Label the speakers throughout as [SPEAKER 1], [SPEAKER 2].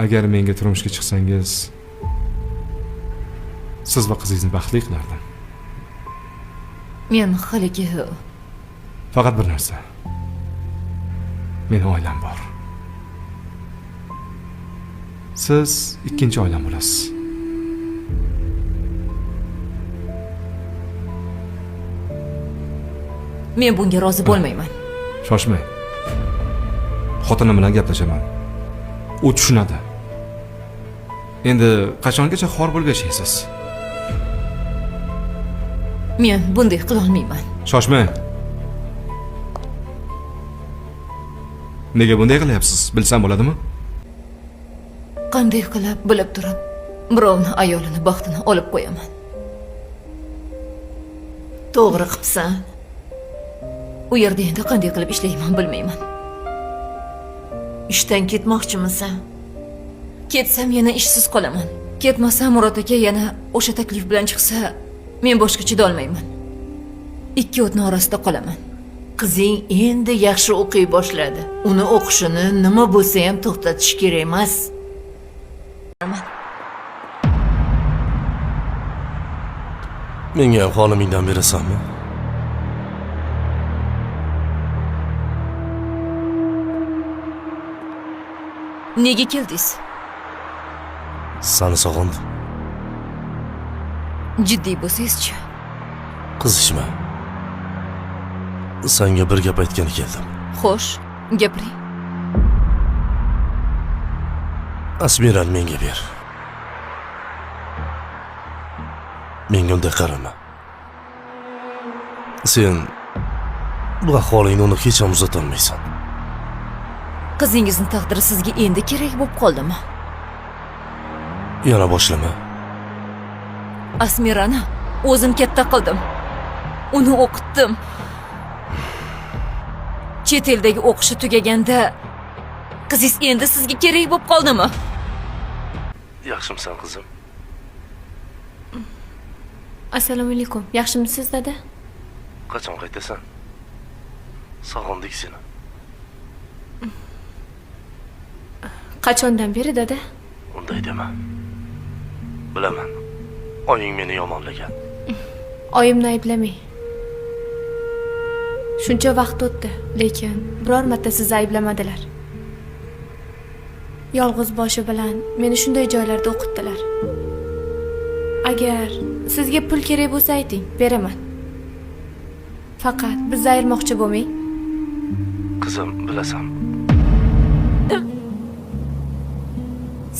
[SPEAKER 1] Agar menga turmushga chiqsangiz, siz va qizingizni baxtli qilardim.
[SPEAKER 2] Men haligi
[SPEAKER 1] Faqat bir narsa. Meni oilam bor. Siz ikkinchi oilam bo'lasiz.
[SPEAKER 2] men bunga rozi bo'lmayman.
[SPEAKER 1] Shoshmang. Xotinim bilan gaplashaman. U tushunadi. Endi qachongacha xor bo'lib yashaysiz?
[SPEAKER 2] Men bunday qila olmayman.
[SPEAKER 1] Shoshmang. Nega bunday qilyapsiz? Bilsam bo'ladimi?
[SPEAKER 2] Qanday qilib bilib turib, birovni ayolini baxtini olib qo'yaman.
[SPEAKER 3] To'g'ri qilibsan.
[SPEAKER 2] U yerda endi qanday qilib ishlayman bilmayman.
[SPEAKER 3] Ishdan ketmoqchimisan?
[SPEAKER 2] Ketsam yana ishsiz qolaman. Ketmasam Murod aka yana o'sha taklif bilan chiqsa, men boshqa chida olmayman. Ikki o'tni orasida qolaman.
[SPEAKER 3] Qizing endi yaxshi o'qiy boshladi. Uni o'qishini nima bo'lsa ham to'xtatish kerak emas.
[SPEAKER 4] Menga xolimingdan berasanmi?
[SPEAKER 2] Nega keldingiz?
[SPEAKER 4] Seni sog'indim.
[SPEAKER 2] Jiddiy bo'lsangiz-chi?
[SPEAKER 4] Qizishma. Senga bir gap aytgani keldim.
[SPEAKER 2] Xo'sh, gapiring.
[SPEAKER 4] Asmirani menga ber. Menga unday qarama. Sen bu ahvolingni uni hech ham uzatolmaysan.
[SPEAKER 2] Qizingizni taqdiri sizga endi kerak bo'lib qoldimi?
[SPEAKER 4] Yana boshlama.
[SPEAKER 2] Asmirani o'zim katta qildim. Uni o'qitdim. Chet eldagi o'qishi tugaganda qizingiz endi sizga kerak bo'lib qoldimi?
[SPEAKER 4] Yaxshimisan qizim?
[SPEAKER 5] Assalomu alaykum. Yaxshimisiz, dada?
[SPEAKER 4] Qachon qaytasan? Sog'indik seni.
[SPEAKER 5] Qachondan beri, dada?
[SPEAKER 4] Unday dema. Bilaman. Oying meni yomonlagan.
[SPEAKER 5] Oyimni ayblamang. Shuncha vaqt o'tdi, lekin biror marta sizni ayblamadilar. Yolg'iz boshi bilan meni shunday joylarda o'qitdilar. Agar sizga pul kerak bo'lsa ayting, beraman. Faqat bizni ayirmoqchi bo'lmang.
[SPEAKER 4] Qizim, bilasan.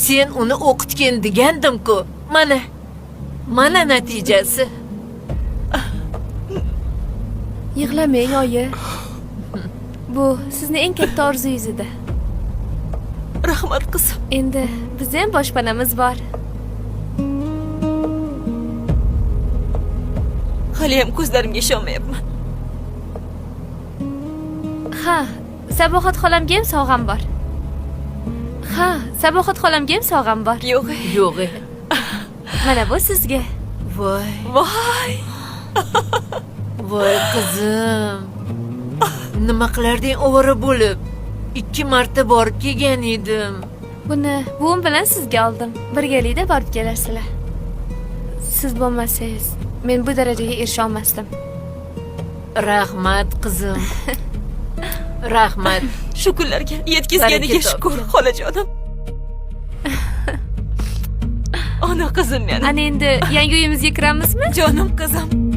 [SPEAKER 3] Sen uni o'qitgan degandim-ku. Mana natijasi.
[SPEAKER 5] Yig'lamang, oyi. Bu sizning eng katta orzungiz edi.
[SPEAKER 2] Rahmat qizim.
[SPEAKER 5] Endi bizning ham boshpanamiz bor.
[SPEAKER 2] Hali ham ko'zlarimga ishonmayapman.
[SPEAKER 5] Ha, Sabohat xolamga ham sovg'am bor. Ha, Sabohat xolamga ham sovg'am bor.
[SPEAKER 3] Yo'q.
[SPEAKER 5] Mana bu sizga.
[SPEAKER 3] Voy.
[SPEAKER 2] Voy.
[SPEAKER 3] Voy qizim. Nima qilarding ovora bo'lib? 2 marta borib kelgan edim.
[SPEAKER 5] Buni buvim bilan sizga oldim. Birgalikda borib kelarsizlar. Siz bo'lmasangiz, men bu darajaga erisha olmasdim.
[SPEAKER 3] Rahmat qizim. Rahmat.
[SPEAKER 2] Shu kunlarga yetkazganiga shukr, xolajonim. Ona qizim meni.
[SPEAKER 5] Ana endi yangi uyimizga kiramizmi?
[SPEAKER 2] Jonim qizim.